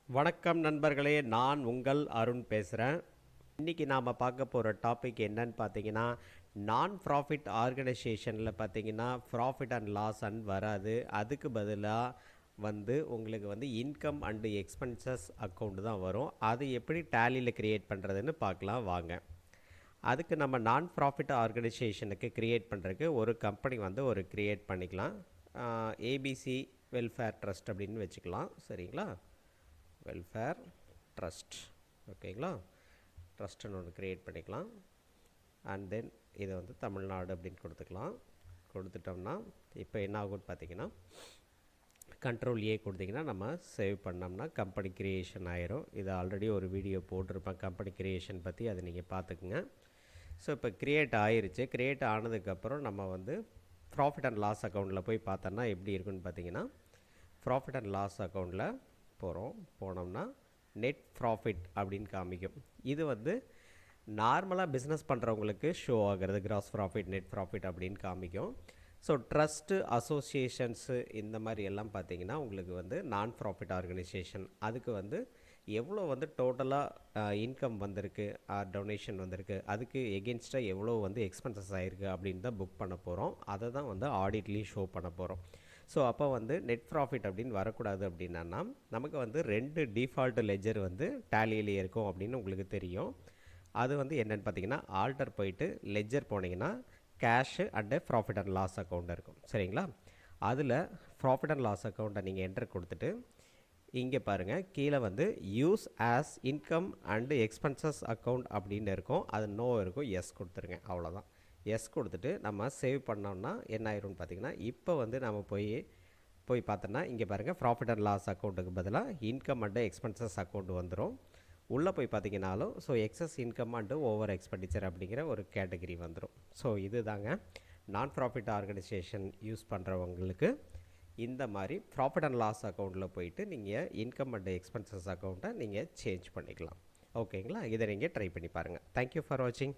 வணக்கம் நண்பர்களே, நான் உங்கள் அருண் பேசுகிறேன். இன்றைக்கி நாம் பார்க்க போகிற டாபிக் என்னன்னு பார்த்தீங்கன்னா, நான் ப்ராஃபிட் ஆர்கனைசேஷனில் பார்த்தீங்கன்னா ப்ராஃபிட் அண்ட் லாஸ் அண்ட் வராது. அதுக்கு பதிலாக உங்களுக்கு இன்கம் அண்டு எக்ஸ்பென்சஸ் அக்கௌண்ட் தான் வரும். அது எப்படி டேலியில் க்ரியேட் பண்ணுறதுன்னு பார்க்கலாம் வாங்க. அதுக்கு நம்ம நான் ப்ராஃபிட் ஆர்கனைசேஷனுக்கு க்ரியேட் பண்ணுறதுக்கு ஒரு கம்பெனி ஒரு க்ரியேட் பண்ணிக்கலாம். ஏபிசி வெல்ஃபேர் ட்ரஸ்ட் அப்படின்னு வச்சுக்கலாம். சரிங்களா? வெல்ஃபேர் ட்ரஸ்ட், ஓகேங்களா? ட்ரஸ்ட்டுன்னு ஒன்று க்ரியேட் பண்ணிக்கலாம். அண்ட் தென் இதை தமிழ்நாடு அப்படின்னு கொடுத்துக்கலாம். கொடுத்துட்டோம்னா இப்போ என்ன ஆகும்னு பார்த்தீங்கன்னா, கண்ட்ரோல் ஏ கொடுத்திங்கன்னா நம்ம சேவ் பண்ணோம்னா கம்பெனி க்ரியேஷன் ஆயிரும். இது ஆல்ரெடி ஒரு வீடியோ போட்டிருப்பேன் கம்பெனி க்ரியேஷன் பற்றி, அதை நீங்கள் பார்த்துக்குங்க. ஸோ இப்போ க்ரியேட் ஆயிருச்சு. க்ரியேட் ஆனதுக்கப்புறம் நம்ம ப்ராஃபிட் அண்ட் லாஸ் அக்கௌண்ட்டில் போய் பார்த்தோன்னா எப்படி இருக்குன்னு பார்த்தீங்கன்னா, ப்ராஃபிட் அண்ட் லாஸ் அக்கௌண்ட்டில் போனோம்னா நெட் ப்ராஃபிட் அப்படின்னு காமிக்கும். இது நார்மலாக பிஸ்னஸ் பண்ணுறவங்களுக்கு ஷோ ஆகிறது கிராஸ் ப்ராஃபிட், நெட் ப்ராஃபிட் அப்படின்னு காமிக்கும். ஸோ ட்ரஸ்ட்டு, அசோசியேஷன்ஸு இந்த மாதிரி எல்லாம் பார்த்திங்கன்னா உங்களுக்கு நான் ப்ராஃபிட் ஆர்கனைசேஷன் அதுக்கு எவ்வளோ டோட்டலாக இன்கம் வந்திருக்கு, டொனேஷன் வந்திருக்கு, அதுக்கு எகென்ஸ்டாக எவ்வளோ எக்ஸ்பென்சஸ் ஆகிருக்கு அப்படின்னு தான் புக் பண்ண போகிறோம். அதை தான் ஆடிட்லேயும் ஷோ பண்ண போகிறோம். ஸோ அப்போ நெட் ப்ராஃபிட் அப்படின்னு வரக்கூடாது அப்படின்னா நமக்கு 2 டிஃபால்ட் லெஜர் டேலியிலே இருக்கும் அப்படின்னு உங்களுக்கு தெரியும். அது என்னென்னு பார்த்தீங்கன்னா, ஆல்டர் போயிட்டு லெஜர் போனீங்கன்னா cash and profit and loss account இருக்கும். சரிங்களா? அதில் ப்ராஃபிட் அண்ட் லாஸ் அக்கௌண்ட்டை நீங்கள் என்டர் கொடுத்துட்டு இங்கே பாருங்கள், கீழே use as income and expenses account அப்படின்னு இருக்கும். அது நோ இருக்கும், எஸ் கொடுத்துருங்க. அவ்வளோதான். எஸ் கொடுத்துட்டு நம்ம சேவ் பண்ணோம்னா என்ன ஆயிரும்னு பார்த்தீங்கன்னா, இப்போ நம்ம போய் பார்த்தோன்னா இங்கே பாருங்கள், ப்ராஃபிட் அண்ட் லாஸ் அக்கௌண்ட்டுக்கு பதிலாக இன்கம் அண்டு எக்ஸ்பென்சஸ் அக்கௌண்ட் வந்துடும். உள்ளே போய் பார்த்தீங்கன்னாலும் so excess income and over expenditure அப்படிங்கிற ஒரு கேட்டகரி வந்துடும். ஸோ இது தாங்க நான் ப்ராஃபிட் ஆர்கனைசேஷன் யூஸ் பண்ணுறவங்களுக்கு இந்த மாதிரி ப்ராஃபிட் அண்ட் லாஸ் அக்கௌண்ட்டில் போயிட்டு நீங்கள் இன்கம் அண்டு எக்ஸ்பென்சஸ் அக்கௌண்ட்டை நீங்கள் சேஞ்ச் பண்ணிக்கலாம். ஓகேங்களா? இதை நீங்கள் ட்ரை பண்ணி பாருங்கள். தேங்க்யூ ஃபார் வாட்சிங்.